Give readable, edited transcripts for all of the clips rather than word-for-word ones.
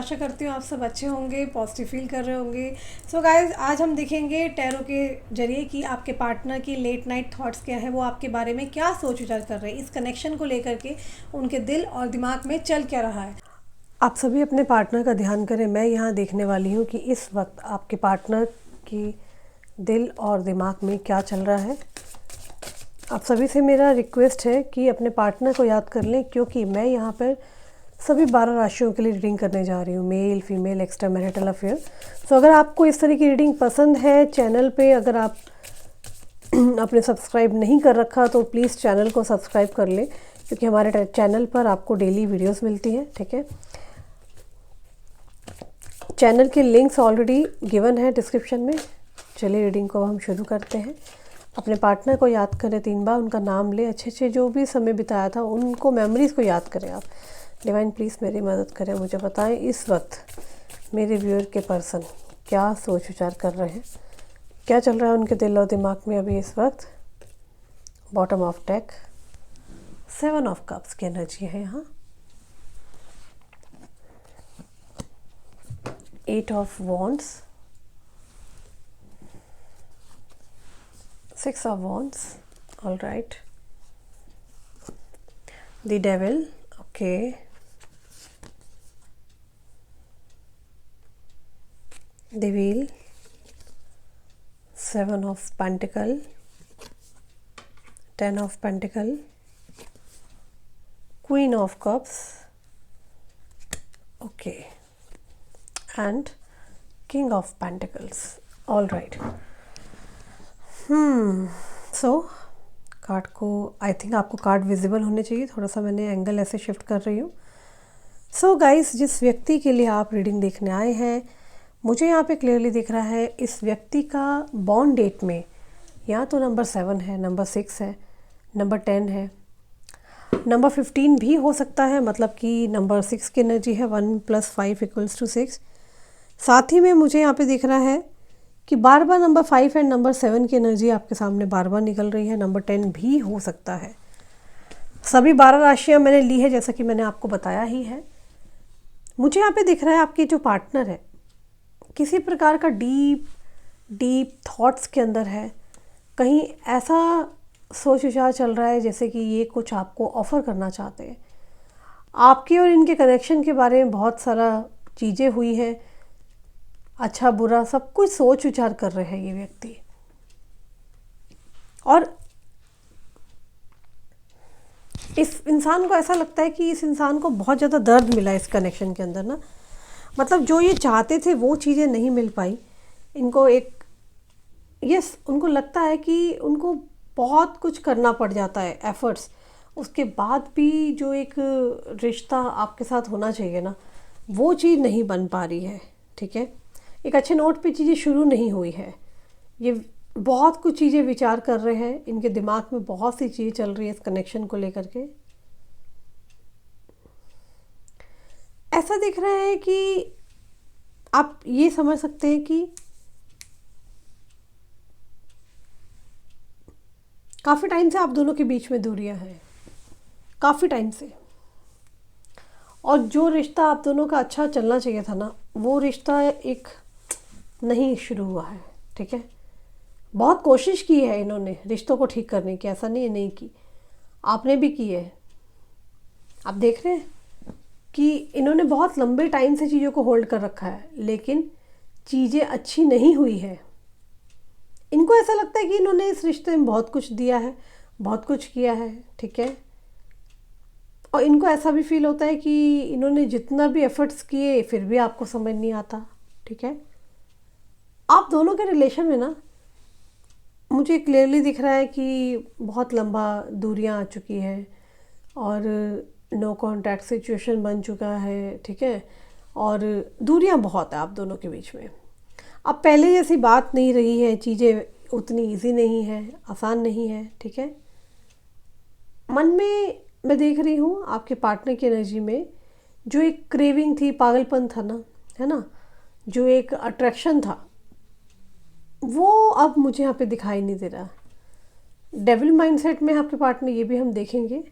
आशा करती हूँ आप सब अच्छे होंगे, पॉजिटिव फील कर रहे होंगे। सो गाइस, आज हम देखेंगे टैरो के जरिए कि आपके पार्टनर की लेट नाइट थॉट्स क्या है, वो आपके बारे में क्या सोच विचार कर रहे हैं, इस कनेक्शन को लेकर के उनके दिल और दिमाग में चल क्या रहा है। आप सभी अपने पार्टनर का ध्यान करें। मैं यहाँ देखने वाली हूँ कि इस वक्त आपके पार्टनर की दिल और दिमाग में क्या चल रहा है। आप सभी से मेरा रिक्वेस्ट है कि अपने पार्टनर को याद कर लें, क्योंकि मैं यहाँ पर सभी 12 राशियों के लिए रीडिंग करने जा रही हूँ, male female extra marital affair. So अगर आपको इस तरह की रीडिंग पसंद है, चैनल पे अगर आप आपने सब्सक्राइब नहीं कर रखा तो प्लीज़ चैनल को सब्सक्राइब कर लें, क्योंकि हमारे चैनल पर आपको डेली वीडियोस मिलती हैं। ठीक है, चैनल के लिंक्स ऑलरेडी गिवन है डिस्क्रिप्शन में। चलिए रीडिंग को हम शुरू करते हैं। अपने पार्टनर को याद करें 3 बार, उनका नाम लें, अच्छे अच्छे जो भी समय बिताया था उनको मेमोरीज़ को याद करें आप। डिवाइन प्लीज़ मेरी मदद करें, मुझे बताएं इस वक्त मेरे व्यूअर के पर्सन क्या सोच विचार कर रहे हैं, क्या चल रहा है उनके दिल और दिमाग में अभी इस वक्त। Bottom of deck, 7 of cups की एनर्जी है यहाँ, 8 of wands, 6 of wands, all right. The devil, okay. The wheel, 7 of pentacle, 10 of pentacle, queen of cups, okay, and king of pentacles, all right. So card को, I think आपको card visible होने चाहिए, थोड़ा सा मैंने angle ऐसे shift कर रही हूँ। सो गाइस, जिस व्यक्ति के लिए आप रीडिंग देखने आए हैं, मुझे यहाँ पे क्लियरली दिख रहा है इस व्यक्ति का बॉर्न डेट में या तो नंबर 7 है, नंबर 6 है, नंबर 10 है, नंबर 15 भी हो सकता है, मतलब कि नंबर 6 की एनर्जी है 1 + 5 = 6। साथ ही में मुझे यहाँ पे दिख रहा है कि बार बार नंबर 5 एंड नंबर 7 की एनर्जी आपके सामने बार बार निकल रही है। नंबर 10 भी हो सकता है। सभी 12 राशियाँ मैंने ली है, जैसा कि मैंने आपको बताया ही है। मुझे यहाँ पे दिख रहा है आपके जो पार्टनर है किसी प्रकार का डीप डीप थॉट्स के अंदर है। कहीं ऐसा सोच विचार चल रहा है जैसे कि ये कुछ आपको ऑफ़र करना चाहते हैं। आपके और इनके कनेक्शन के बारे में बहुत सारा चीज़ें हुई हैं, अच्छा बुरा सब कुछ सोच विचार कर रहे हैं ये व्यक्ति। और इस इंसान को ऐसा लगता है कि इस इंसान को बहुत ज़्यादा दर्द मिला इस कनेक्शन के अंदर ना, मतलब जो ये चाहते थे वो चीज़ें नहीं मिल पाई इनको। एक यस, उनको लगता है कि उनको बहुत कुछ करना पड़ जाता है, एफर्ट्स, उसके बाद भी जो एक रिश्ता आपके साथ होना चाहिए ना, वो चीज़ नहीं बन पा रही है। ठीक है, एक अच्छे नोट पे चीज़ें शुरू नहीं हुई है। ये बहुत कुछ चीज़ें विचार कर रहे हैं, इनके दिमाग में बहुत सी चीज़ें चल रही है इस कनेक्शन को लेकर के। ऐसा दिख रहा है कि आप ये समझ सकते हैं कि काफ़ी टाइम से आप दोनों के बीच में दूरियां हैं, काफ़ी टाइम से। और जो रिश्ता आप दोनों का अच्छा चलना चाहिए था ना, वो रिश्ता एक नहीं शुरू हुआ है। ठीक है, बहुत कोशिश की है इन्होंने रिश्तों को ठीक करने की, ऐसा नहीं की, आपने भी की है। आप देख रहे हैं कि इन्होंने बहुत लंबे टाइम से चीज़ों को होल्ड कर रखा है, लेकिन चीज़ें अच्छी नहीं हुई है। इनको ऐसा लगता है कि इन्होंने इस रिश्ते में बहुत कुछ दिया है, बहुत कुछ किया है। ठीक है, और इनको ऐसा भी फील होता है कि इन्होंने जितना भी एफर्ट्स किए फिर भी आपको समझ नहीं आता। ठीक है, आप दोनों के रिलेशन में ना मुझे क्लियरली दिख रहा है कि बहुत लंबा दूरियां आ चुकी हैं और नो कांटेक्ट सिचुएशन बन चुका है। ठीक है, और दूरियां बहुत है आप दोनों के बीच में। अब पहले जैसी बात नहीं रही है, चीज़ें उतनी इजी नहीं है, आसान नहीं है। ठीक है, मन में मैं देख रही हूँ आपके पार्टनर की एनर्जी में जो एक क्रेविंग थी, पागलपन था ना, है ना, जो एक अट्रैक्शन था, वो अब मुझे यहाँ पे दिखाई नहीं दे रहा। डेविल माइंडसेट में आपके पार्टनर, ये भी हम देखेंगे।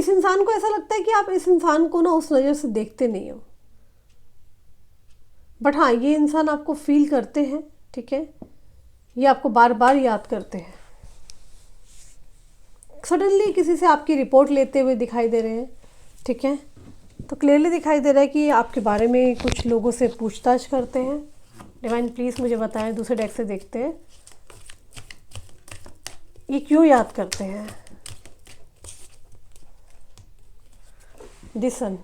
इस इंसान को ऐसा लगता है कि आप इस इंसान को ना उस नज़र से देखते नहीं हो, बट हाँ ये इंसान आपको फील करते हैं, ठीक है, ये आपको बार बार याद करते हैं। सडनली किसी से आपकी रिपोर्ट लेते हुए दिखाई दे रहे हैं, ठीक है, तो क्लियरली दिखाई दे रहा है कि आपके बारे में कुछ लोगों से पूछताछ करते हैं। डिवाइन प्लीज़ मुझे बताएं, दूसरे डेक से देखते हैं ये क्यों याद करते हैं। डिसन,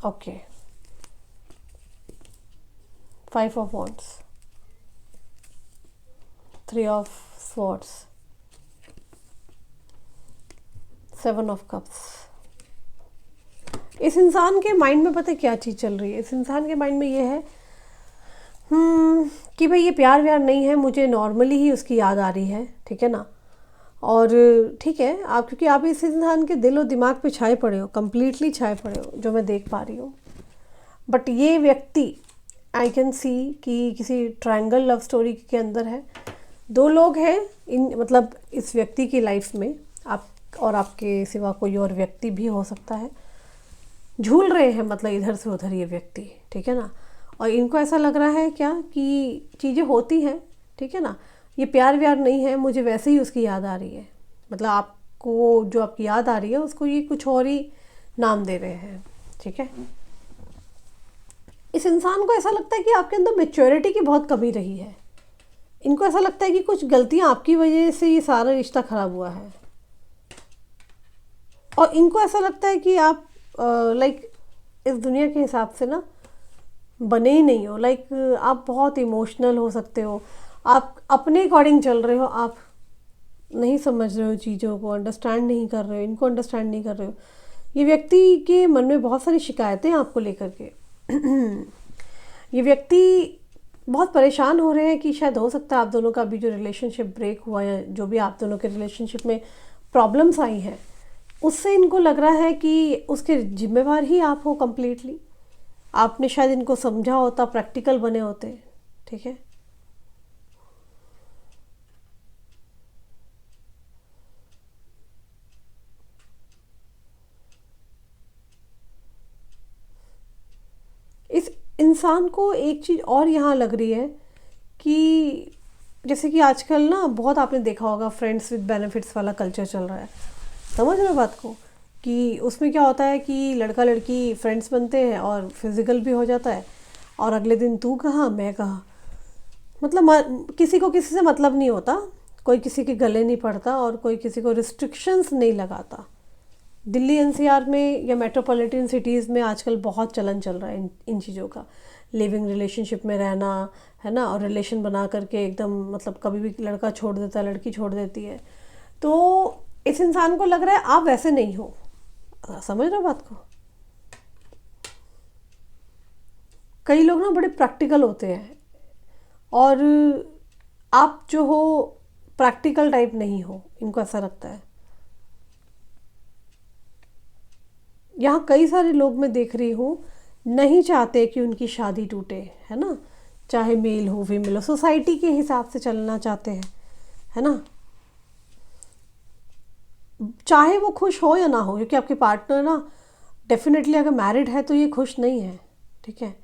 okay, 5 of wands, 3 of swords, 7 of cups. इस इंसान के माइंड में पता है क्या चीज़ चल रही है? इस इंसान के माइंड में ये है कि भाई ये प्यार व्यार नहीं है, मुझे नॉर्मली ही उसकी याद आ रही है, ठीक है ना। और ठीक है, आप क्योंकि आप इस इंसान के दिल और दिमाग पे छाए पड़े हो, कम्प्लीटली छाए पड़े हो, जो मैं देख पा रही हूँ। बट ये व्यक्ति आई कैन सी कि किसी ट्रायंगल लव स्टोरी के अंदर है। 2 लोग हैं इन, मतलब इस व्यक्ति की लाइफ में, आप और आपके सिवा कोई और व्यक्ति भी हो सकता है। झूल रहे हैं मतलब इधर से उधर ये व्यक्ति, ठीक है ना। और इनको ऐसा लग रहा है क्या कि चीज़ें होती हैं, ठीक है ना, ये प्यार व्यार नहीं है, मुझे वैसे ही उसकी याद आ रही है। मतलब आपको जो आपकी याद आ रही है उसको ये कुछ और ही नाम दे रहे हैं, ठीक है। इस इंसान को ऐसा लगता है कि आपके अंदर मैच्योरिटी की बहुत कमी रही है। इनको ऐसा लगता है कि कुछ गलतियां आपकी वजह से ये सारा रिश्ता खराब हुआ है। और इनको ऐसा लगता है कि आप लाइक इस दुनिया के हिसाब से ना बने ही नहीं हो। लाइक आप बहुत इमोशनल हो सकते हो, आप अपने अकॉर्डिंग चल रहे हो, आप नहीं समझ रहे हो चीज़ों को, अंडरस्टैंड नहीं कर रहे हो, इनको अंडरस्टैंड नहीं कर रहे हो। ये व्यक्ति के मन में बहुत सारी शिकायतें हैं आपको लेकर के। ये व्यक्ति बहुत परेशान हो रहे हैं कि शायद हो सकता है आप दोनों का अभी जो रिलेशनशिप ब्रेक हुआ या जो भी आप दोनों के रिलेशनशिप में प्रॉब्लम्स आई हैं, उससे इनको लग रहा है कि उसके जिम्मेवार ही आप हो कम्प्लीटली। आपने शायद इनको समझा होता, प्रैक्टिकल बने होते, ठीक है। इस इंसान को एक चीज़ और यहाँ लग रही है कि जैसे कि आजकल ना बहुत आपने देखा होगा फ्रेंड्स विद बेनिफिट्स वाला कल्चर चल रहा है, समझ रहे हो बात को, कि उसमें क्या होता है कि लड़का लड़की फ्रेंड्स बनते हैं और फिजिकल भी हो जाता है, और अगले दिन तू कहाँ मैं कहाँ, मतलब किसी को किसी से मतलब नहीं होता, कोई किसी के गले नहीं पड़ता और कोई किसी को रिस्ट्रिक्शंस नहीं लगाता। दिल्ली एनसीआर में या मेट्रोपॉलिटन सिटीज़ में आजकल बहुत चलन चल रहा है इन चीज़ों का, लिविंग रिलेशनशिप में रहना, है ना, और रिलेशन बना करके एकदम मतलब कभी भी लड़का छोड़ देता है, लड़की छोड़ देती है। तो इस इंसान को लग रहा है आप वैसे नहीं हो, समझ रहे हो बात को। कई लोग ना बड़े प्रैक्टिकल होते हैं और आप जो हो प्रैक्टिकल टाइप नहीं हो, इनको ऐसा लगता है। यहाँ कई सारे लोग मैं देख रही हूँ नहीं चाहते कि उनकी शादी टूटे, है ना, चाहे मेल हो फीमेल हो, सोसाइटी के हिसाब से चलना चाहते हैं, है ना, चाहे वो खुश हो या ना हो, क्योंकि आपके पार्टनर ना डेफिनेटली अगर मैरिड है तो ये खुश नहीं है, ठीक है।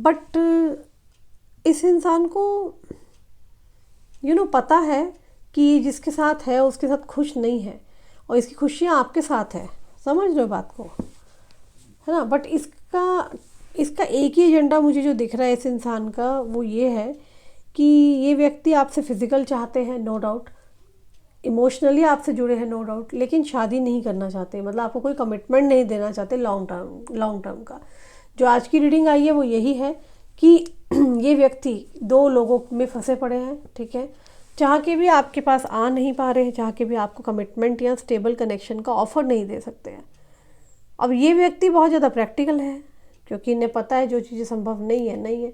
बट इस इंसान को पता है कि जिसके साथ है उसके साथ खुश नहीं है और इसकी खुशियाँ आपके साथ है, समझ रहे हो बात को, है ना। बट इसका एक ही एजेंडा मुझे जो दिख रहा है इस इंसान का, वो ये है कि ये व्यक्ति आपसे फिजिकल चाहते हैं, नो डाउट, इमोशनली आपसे जुड़े हैं, नो डाउट, लेकिन शादी नहीं करना चाहते, मतलब आपको कोई कमिटमेंट नहीं देना चाहते लॉन्ग टर्म का। जो आज की रीडिंग आई है वो यही है कि ये व्यक्ति 2 लोगों में फंसे पड़े हैं, ठीक है, चाह के भी आपके पास आ नहीं पा रहे हैं, चाह के भी आपको कमिटमेंट या स्टेबल कनेक्शन का ऑफर नहीं दे सकते हैं। अब ये व्यक्ति बहुत ज़्यादा प्रैक्टिकल है क्योंकि इन्हें पता है जो चीज़ें संभव नहीं है।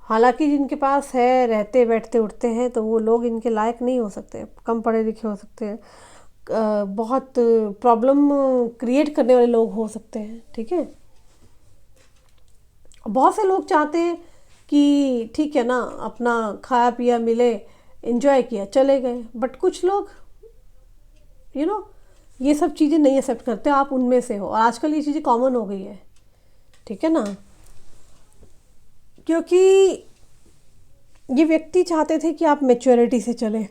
हालांकि जिनके पास है, रहते बैठते उठते हैं, तो वो लोग इनके लायक नहीं हो सकते, कम पढ़े लिखे हो सकते हैं, बहुत प्रॉब्लम क्रिएट करने वाले लोग हो सकते हैं, ठीक है। बहुत से लोग चाहते हैं कि ठीक है ना, अपना खाया पिया मिले, एंजॉय किया, चले गए। बट कुछ लोग ये सब चीज़ें नहीं एक्सेप्ट करते, आप उनमें से हो। और आजकल ये चीज़ें कॉमन हो गई है, ठीक है ना। क्योंकि ये व्यक्ति चाहते थे कि आप मैच्योरिटी से चले,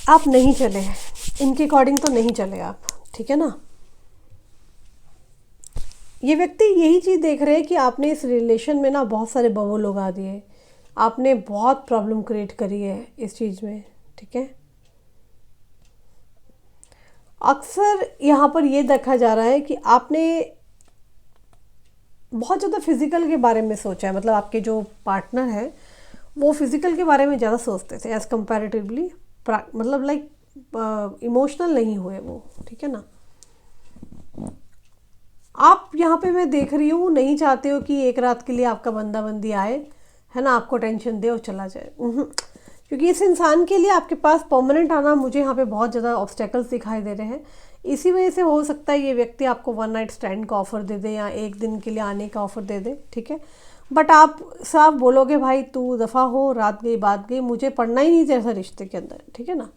आप नहीं चले, इनके अकॉर्डिंग तो नहीं चले आप, ठीक है ना। ये व्यक्ति यही चीज़ देख रहे हैं कि आपने इस रिलेशन में ना बहुत सारे बबल उगा दिए, आपने बहुत प्रॉब्लम क्रिएट करी है इस चीज़ में, ठीक है। अक्सर यहाँ पर ये देखा जा रहा है कि आपने बहुत ज़्यादा फिज़िकल के बारे में सोचा है, मतलब आपके जो पार्टनर है वो फिज़िकल के बारे में ज़्यादा सोचते थे एज़ कंपैरेटिवली, मतलब लाइक इमोशनल नहीं हुए वो, ठीक है ना। आप यहाँ पे मैं देख रही हूँ नहीं चाहते हो कि एक रात के लिए आपका बंदा बंदी आए, है ना, आपको टेंशन दे और चला जाए। क्योंकि इस इंसान के लिए आपके पास परमानेंट आना मुझे यहाँ पे बहुत ज़्यादा ऑब्स्टेकल्स दिखाई दे रहे हैं। इसी वजह से हो सकता है ये व्यक्ति आपको वन नाइट स्टैंड का ऑफ़र दे दे या एक दिन के लिए आने का ऑफ़र दे दे, ठीक है। बट आप साफ बोलोगे भाई तू दफ़ा हो, रात गई बात गई, मुझे पढ़ना ही नहीं जैसा रिश्ते के अंदर, ठीक है ना।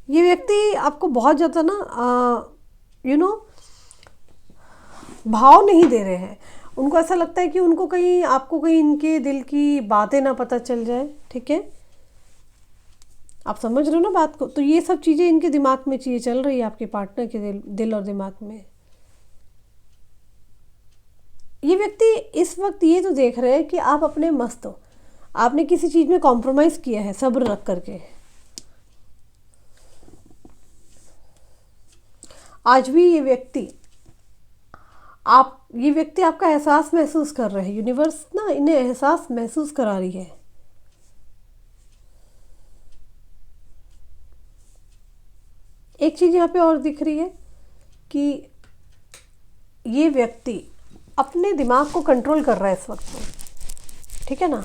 ये व्यक्ति आपको बहुत ज़्यादा ना यू नो भाव नहीं दे रहे हैं। उनको ऐसा लगता है कि उनको कहीं आपको कहीं इनके दिल की बातें ना पता चल जाए, ठीक है। आप समझ रहे हो ना बात को। तो ये सब चीज़ें इनके दिमाग में चीज़ें चल रही है, आपके पार्टनर के दिल और दिमाग में। ये व्यक्ति इस वक्त ये तो देख रहे हैं कि आप अपने मस्त हो, आपने किसी चीज़ में कॉम्प्रोमाइज़ किया है सब्र रख करके। आज भी ये व्यक्ति आपका एहसास महसूस कर रहे हैं। यूनिवर्स ना इन्हें एहसास महसूस करा रही है। एक चीज़ यहाँ पे और दिख रही है कि ये व्यक्ति अपने दिमाग को कंट्रोल कर रहा है इस वक्त में, ठीक है ना।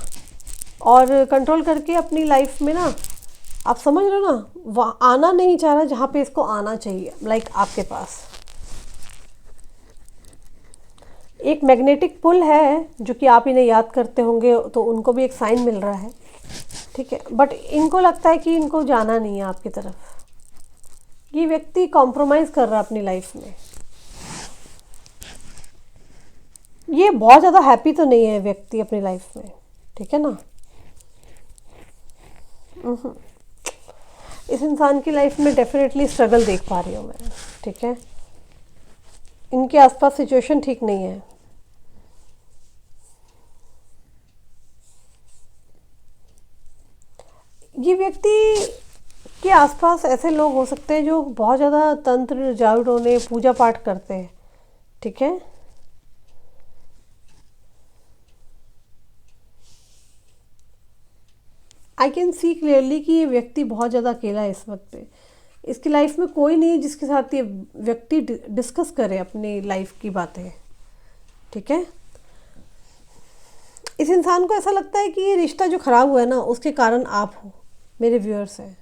और कंट्रोल करके अपनी लाइफ में ना, आप समझ रहे हो ना, वहाँ आना नहीं चाह रहा जहाँ पे इसको आना चाहिए। लाइक आपके पास एक मैग्नेटिक पुल है जो कि आप इन्हें याद करते होंगे, तो उनको भी एक साइन मिल रहा है, ठीक है। बट इनको लगता है कि इनको जाना नहीं है आपकी तरफ। ये व्यक्ति कॉम्प्रोमाइज़ कर रहा है अपनी लाइफ में। ये बहुत ज़्यादा हैप्पी तो नहीं है व्यक्ति अपनी लाइफ में, ठीक है ना। इस इंसान की लाइफ में डेफिनेटली स्ट्रगल देख पा रही हूँ मैं, ठीक है। इनके आसपास सिचुएशन ठीक नहीं है। ये व्यक्ति के आसपास ऐसे लोग हो सकते हैं जो बहुत ज़्यादा तंत्र जादू टोने पूजा पाठ करते हैं, ठीक है। आई कैन सी क्लियरली कि ये व्यक्ति बहुत ज़्यादा अकेला है इस वक्त पे। इसकी लाइफ में कोई नहीं है जिसके साथ ये व्यक्ति डिस्कस करे अपनी लाइफ की बातें, ठीक है। इस इंसान को ऐसा लगता है कि ये रिश्ता जो ख़राब हुआ है ना उसके कारण आप हो, मेरे व्यूअर्स हैं।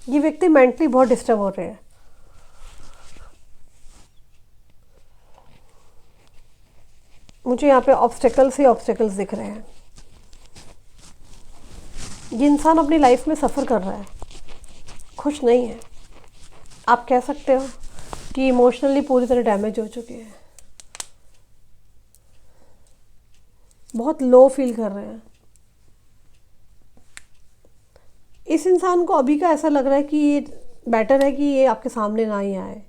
ये व्यक्ति मेंटली बहुत डिस्टर्ब हो रहे हैं। मुझे यहाँ पे ऑब्स्टेकल्स ही ऑब्स्टेकल्स दिख रहे हैं। ये इंसान अपनी लाइफ में सफ़र कर रहा है, खुश नहीं है। आप कह सकते हो कि इमोशनली पूरी तरह डैमेज हो चुके हैं, बहुत लो फील कर रहे हैं। इस इंसान को अभी का ऐसा लग रहा है कि ये बेटर है कि ये आपके सामने ना ही आए,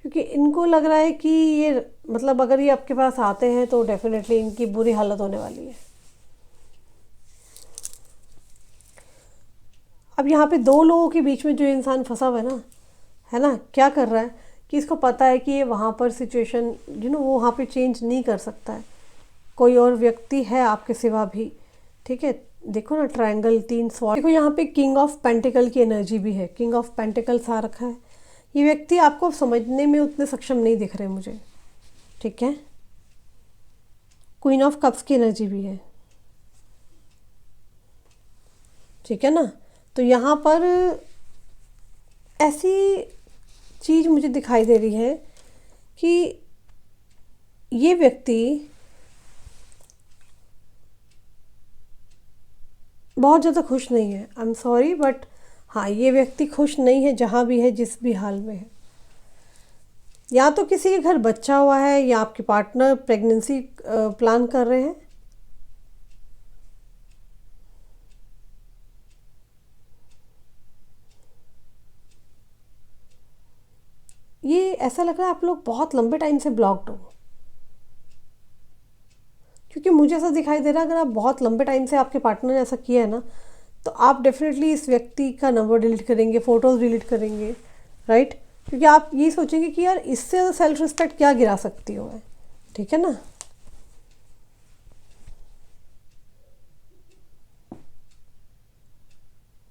क्योंकि इनको लग रहा है कि ये मतलब अगर ये आपके पास आते हैं तो डेफिनेटली इनकी बुरी हालत होने वाली है। अब यहाँ पे दो लोगों के बीच में जो इंसान फंसा हुआ है ना, क्या कर रहा है कि इसको पता है कि ये वहाँ पर सिचुएशन वो वहाँ पे चेंज नहीं कर सकता है। कोई और व्यक्ति है आपके सिवा भी, ठीक है। देखो ना ट्रायंगल, 3 स्वॉर्ड, देखो यहाँ पे किंग ऑफ पेंटिकल की एनर्जी भी है। किंग ऑफ पेंटिकल्स आ रखा है। ये व्यक्ति आपको समझने में उतने सक्षम नहीं दिख रहे मुझे, ठीक है। क्वीन ऑफ कप्स की एनर्जी भी है, ठीक है ना। तो यहाँ पर ऐसी चीज़ मुझे दिखाई दे रही है कि ये व्यक्ति बहुत ज़्यादा खुश नहीं है। आई एम सॉरी बट हाँ, ये व्यक्ति खुश नहीं है जहाँ भी है, जिस भी हाल में है। या तो किसी के घर बच्चा हुआ है या आपके पार्टनर प्रेगनेंसी प्लान कर रहे हैं। ये ऐसा लग रहा है आप लोग बहुत लंबे टाइम से ब्लॉक्ड हो, क्योंकि मुझे ऐसा दिखाई दे रहा है अगर आप बहुत लंबे टाइम से आपके पार्टनर ने ऐसा किया है ना, तो आप डेफिनेटली इस व्यक्ति का नंबर डिलीट करेंगे, फ़ोटोज़ डिलीट करेंगे, राइट? क्योंकि आप ये सोचेंगे कि यार इससे ज़्यादा सेल्फ रिस्पेक्ट क्या गिरा सकती हूँ मैं, ठीक है ना।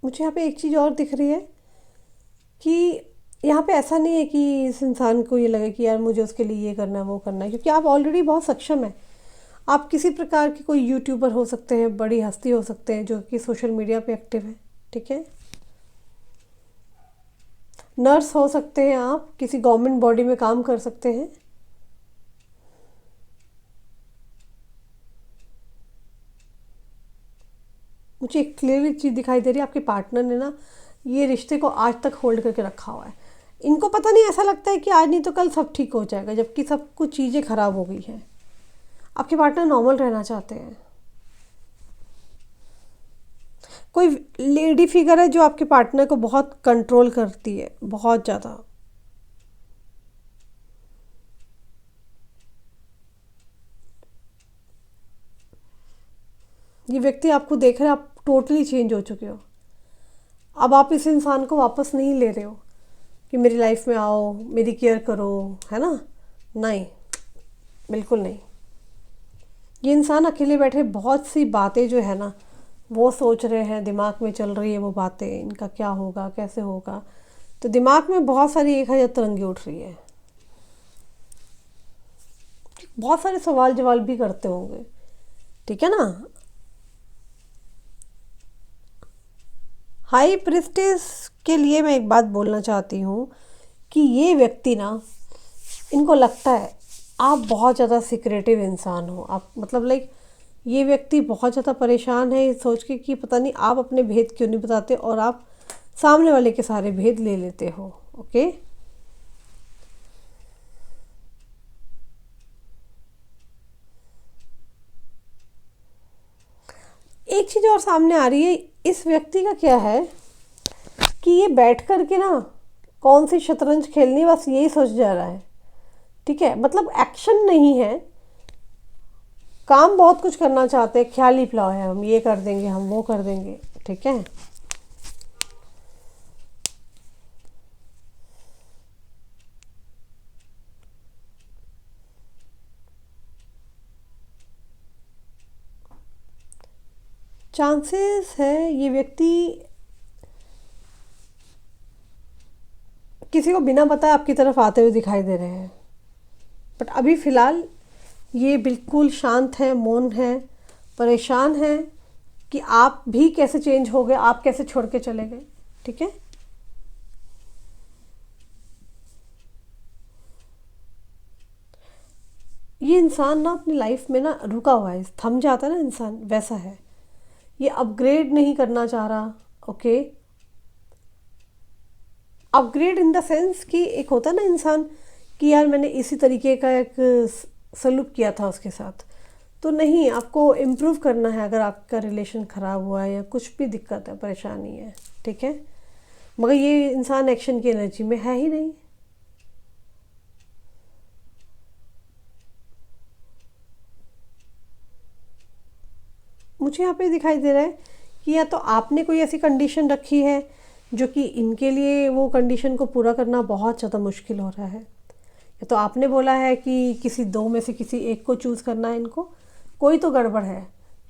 मुझे यहाँ पे एक चीज़ और दिख रही है कि यहाँ पे ऐसा नहीं है कि इस इंसान को ये लगे कि यार मुझे उसके लिए ये करना है वो करना है, क्योंकि आप ऑलरेडी बहुत सक्षम हैं। आप किसी प्रकार के कोई यूट्यूबर हो सकते हैं, बड़ी हस्ती हो सकते हैं जो कि सोशल मीडिया पे एक्टिव है, ठीक है। नर्स हो सकते हैं, आप किसी गवर्नमेंट बॉडी में काम कर सकते हैं। मुझे एक क्लियरली चीज़ दिखाई दे रही है, आपके पार्टनर ने ना ये रिश्ते को आज तक होल्ड करके रखा हुआ है। इनको पता नहीं, ऐसा लगता है कि आज नहीं तो कल सब ठीक हो जाएगा, जबकि सब कुछ चीज़ें ख़राब हो गई हैं। आपके पार्टनर नॉर्मल रहना चाहते हैं। कोई लेडी फिगर है जो आपके पार्टनर को बहुत कंट्रोल करती है, बहुत ज़्यादा। ये व्यक्ति आपको देख रहे हैं, आप टोटली चेंज हो चुके हो। अब आप इस इंसान को वापस नहीं ले रहे हो कि मेरी लाइफ में आओ, मेरी केयर करो, है ना। नहीं, बिल्कुल नहीं। ये इंसान अकेले बैठे बहुत सी बातें जो है ना वो सोच रहे हैं, दिमाग में चल रही है वो बातें, इनका क्या होगा, कैसे होगा। तो दिमाग में बहुत सारी 1000 तरंगे उठ रही है। बहुत सारे सवाल जवाब भी करते होंगे, ठीक है ना। हाई प्रिस्टेस के लिए मैं एक बात बोलना चाहती हूँ कि ये व्यक्ति ना, इनको लगता है आप बहुत ज़्यादा सिक्रेटिव इंसान हो। आप मतलब लाइक ये व्यक्ति बहुत ज़्यादा परेशान है सोच के कि पता नहीं आप अपने भेद क्यों नहीं बताते और आप सामने वाले के सारे भेद ले लेते हो। ओके, एक चीज़ और सामने आ रही है, इस व्यक्ति का क्या है कि ये बैठ कर के ना कौन सी शतरंज खेलनी, बस यही सोच जा रहा है, ठीक है। मतलब एक्शन नहीं है, काम बहुत कुछ करना चाहते हैं, ख्याली प्लाव है, हम ये कर देंगे, हम वो कर देंगे, ठीक है। चांसेस है ये व्यक्ति किसी को बिना बताए आपकी तरफ आते हुए दिखाई दे रहे हैं, बट अभी फ़िलहाल ये बिल्कुल शांत है, मौन है, परेशान है कि आप भी कैसे चेंज हो गए, आप कैसे छोड़ के चले गए, ठीक है। ये इंसान ना अपनी लाइफ में ना रुका हुआ है, थम जाता है ना इंसान, वैसा है। ये अपग्रेड नहीं करना चाह रहा। Okay, upgrade in the sense कि एक होता है ना इंसान कि यार मैंने इसी तरीके का एक सलूक किया था उसके साथ, तो नहीं, आपको इम्प्रूव करना है अगर आपका रिलेशन ख़राब हुआ है या कुछ भी दिक्कत है, परेशानी है, ठीक है। मगर ये इंसान एक्शन की एनर्जी में है ही नहीं। मुझे यहाँ पे दिखाई दे रहा है कि या तो आपने कोई ऐसी कंडीशन रखी है जो कि इनके लिए वो कंडीशन को पूरा करना बहुत ज़्यादा मुश्किल हो रहा है, या तो आपने बोला है कि किसी दो में से किसी एक को चूज़ करना है इनको। कोई तो गड़बड़ है,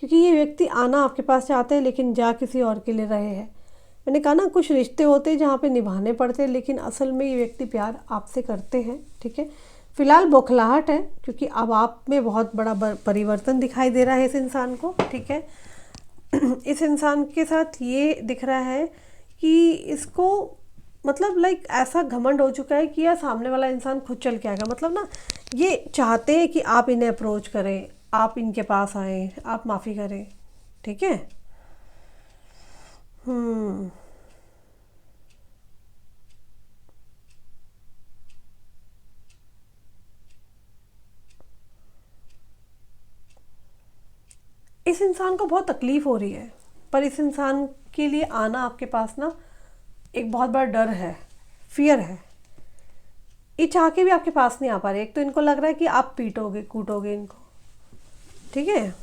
क्योंकि ये व्यक्ति आना आपके पास चाहते हैं लेकिन जा किसी और के लिए रहे हैं। मैंने कहा ना, कुछ रिश्ते होते हैं जहाँ पे निभाने पड़ते हैं, लेकिन असल में ये व्यक्ति प्यार आपसे करते हैं, ठीक है। फिलहाल बौखलाहट है क्योंकि अब आप में बहुत बड़ा परिवर्तन दिखाई दे रहा है इस इंसान को, ठीक है। इस इंसान के साथ ये दिख रहा है कि इसको मतलब लाइक ऐसा घमंड हो चुका है कि यार सामने वाला इंसान खुद चल के आएगा। मतलब ना, ये चाहते हैं कि आप इन्हें अप्रोच करें, आप इनके पास आएँ, आप माफ़ी करें, ठीक है। हम्म। इस इंसान को बहुत तकलीफ हो रही है, पर इस इंसान के लिए आना आपके पास ना एक बहुत बड़ा डर है, फियर है। ये चाह के भी आपके पास नहीं आ पा रहे। एक तो इनको लग रहा है कि आप पीटोगे कूटोगे इनको, ठीक है,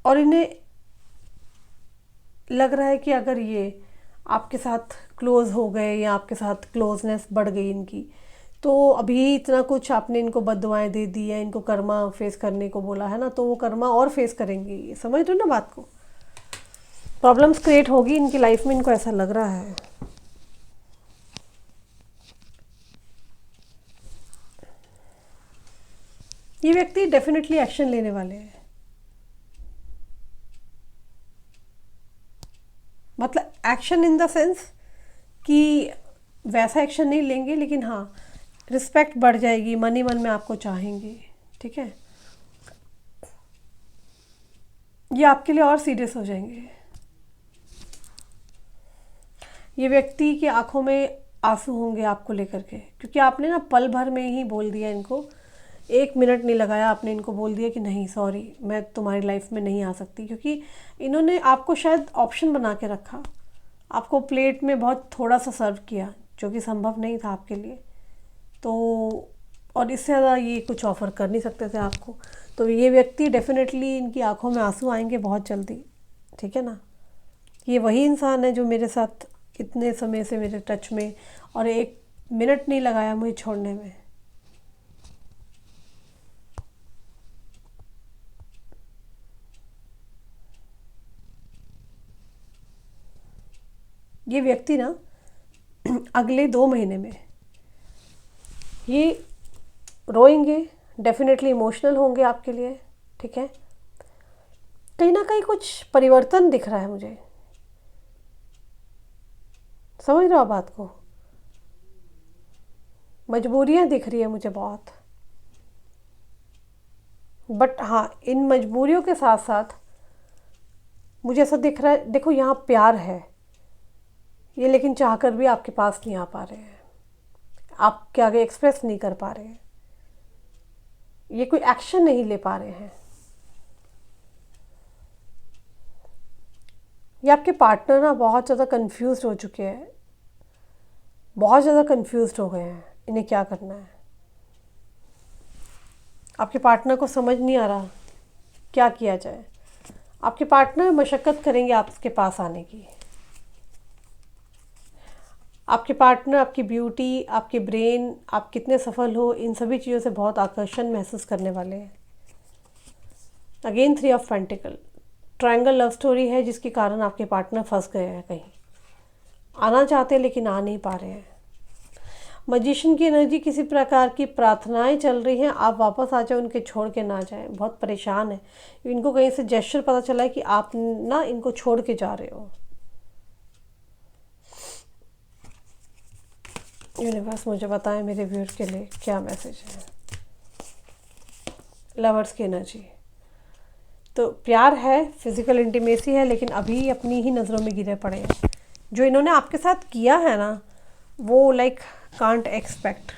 और इन्हें लग रहा है कि अगर ये आपके साथ क्लोज हो गए या आपके साथ क्लोजनेस बढ़ गई इनकी, तो अभी इतना कुछ आपने इनको बद्दुआएं दे दी या इनको कर्मा फेस करने को बोला है ना, तो वो कर्मा और फेस करेंगे। समझ रहे हो ना बात को? प्रॉब्लम्स क्रिएट होगी इनकी लाइफ में, इनको ऐसा लग रहा है। ये व्यक्ति डेफिनेटली एक्शन लेने वाले हैं। मतलब एक्शन इन द सेंस कि वैसा एक्शन नहीं लेंगे, लेकिन हाँ रिस्पेक्ट बढ़ जाएगी, मन ही मन में आपको चाहेंगे, ठीक है। ये आपके लिए और सीरियस हो जाएंगे। ये व्यक्ति की आंखों में आंसू होंगे आपको लेकर के, क्योंकि आपने ना पल भर में ही बोल दिया इनको, 1 मिनट नहीं लगाया, आपने इनको बोल दिया कि नहीं सॉरी मैं तुम्हारी लाइफ में नहीं आ सकती। क्योंकि इन्होंने आपको शायद ऑप्शन बना के रखा, आपको प्लेट में बहुत थोड़ा सा सर्व किया, जो कि संभव नहीं था आपके लिए। तो और इससे ज़्यादा ये कुछ ऑफ़र कर नहीं सकते थे आपको। तो ये व्यक्ति डेफिनेटली, इनकी आंखों में आंसू आएंगे बहुत जल्दी, ठीक है ना। ये वही इंसान है जो मेरे साथ इतने समय से मेरे टच में, और 1 मिनट नहीं लगाया मुझे छोड़ने में। ये व्यक्ति ना अगले 2 महीने में ये रोएंगे, डेफिनेटली इमोशनल होंगे आपके लिए, ठीक है। कहीं ना कहीं कुछ परिवर्तन दिख रहा है मुझे, समझ रहे हो आप बात को? मजबूरियां दिख रही है मुझे बहुत, बट हाँ इन मजबूरियों के साथ साथ मुझे ऐसा दिख रहा है, देखो यहाँ प्यार है ये, लेकिन चाहकर भी आपके पास नहीं आ पा रहे हैं, आपके आगे एक्सप्रेस नहीं कर पा रहे हैं, ये कोई एक्शन नहीं ले पा रहे हैं। ये आपके पार्टनर ना बहुत ज़्यादा कंफ्यूज हो चुके हैं, बहुत ज़्यादा कंफ्यूज हो गए हैं, इन्हें क्या करना है। आपके पार्टनर को समझ नहीं आ रहा क्या किया जाए। आपके पार्टनर मशक्क़त करेंगे आपके पास आने की। आपके पार्टनर आपकी ब्यूटी, आपके ब्रेन, आप कितने सफल हो, इन सभी चीज़ों से बहुत आकर्षण महसूस करने वाले हैं। Again 3 of pentacle, triangle love story है जिसके कारण आपके पार्टनर फंस गए हैं कहीं, आना चाहते हैं लेकिन आ नहीं पा रहे हैं। मजिशियन की एनर्जी, किसी प्रकार की प्रार्थनाएं चल रही हैं, आप वापस आ जाए, उनके छोड़ के ना जाएं। बहुत परेशान है इनको, कहीं से जेस्चर पता चला है कि आप ना इनको छोड़ के जा रहे हो। यूनिवर्स मुझे बताएं मेरे व्यूअर के लिए क्या मैसेज है। लवर्स की एनर्जी, तो प्यार है, फिजिकल इंटीमेसी है, लेकिन अभी अपनी ही नज़रों में गिरे पड़े हैं। जो इन्होंने आपके साथ किया है ना, वो लाइक कांट एक्सपेक्ट,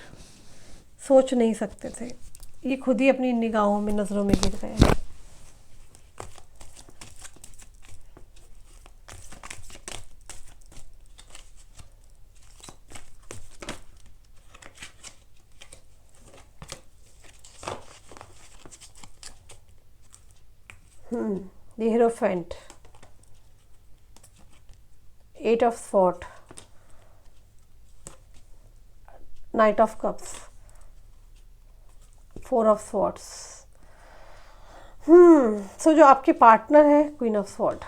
सोच नहीं सकते थे। ये खुद ही अपनी निगाहों में, नज़रों में गिर गए हैं। The hierophant, 8 of sword, knight of cups, 4 of swords. So जो आपके पार्टनर है, क्वीन ऑफ स्वॉर्ड,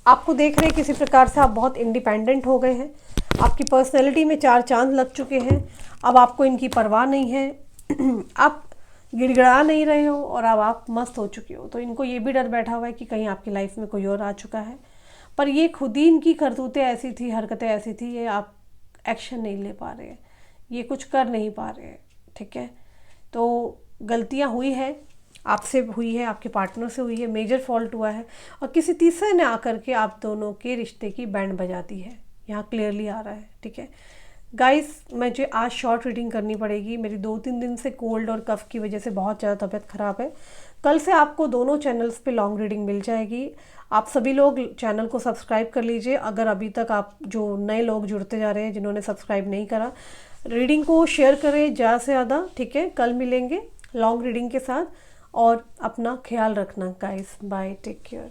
आपको देख रहे हैं किसी प्रकार से आप बहुत इंडिपेंडेंट हो गए हैं, आपकी पर्सनैलिटी में 4 चांद लग चुके हैं। अब आपको इनकी परवाह नहीं है आप गिड़गिड़ा नहीं रहे हो, और अब आप मस्त हो चुके हो। तो इनको ये भी डर बैठा हुआ है कि कहीं आपकी लाइफ में कोई और आ चुका है, पर ये खुद ही, इनकी करतूतें ऐसी थी, हरकतें ऐसी थी, ये आप एक्शन नहीं ले पा रहे हैं, ये कुछ कर नहीं पा रहे हैं, ठीक है। तो गलतियाँ हुई है, आपसे हुई है, आपके पार्टनर से हुई है, मेजर फॉल्ट हुआ है और किसी तीसरे ने आकर के आप दोनों के रिश्ते की बैंड बजा दी है, यहाँ क्लियरली आ रहा है। ठीक है गाइस, मुझे आज शॉर्ट रीडिंग करनी पड़ेगी, मेरी 2-3 दिन से कोल्ड और कफ की वजह से बहुत ज़्यादा तबीयत ख़राब है। कल से आपको दोनों चैनल्स पे लॉन्ग रीडिंग मिल जाएगी। आप सभी लोग चैनल को सब्सक्राइब कर लीजिए, अगर अभी तक आप जो नए लोग जुड़ते जा रहे हैं जिन्होंने सब्सक्राइब नहीं करा, रीडिंग को शेयर करें ज़्यादा से ज़्यादा। ठीक है, कल मिलेंगे लॉन्ग रीडिंग के साथ और अपना ख्याल रखना गाइस। Bye, take care.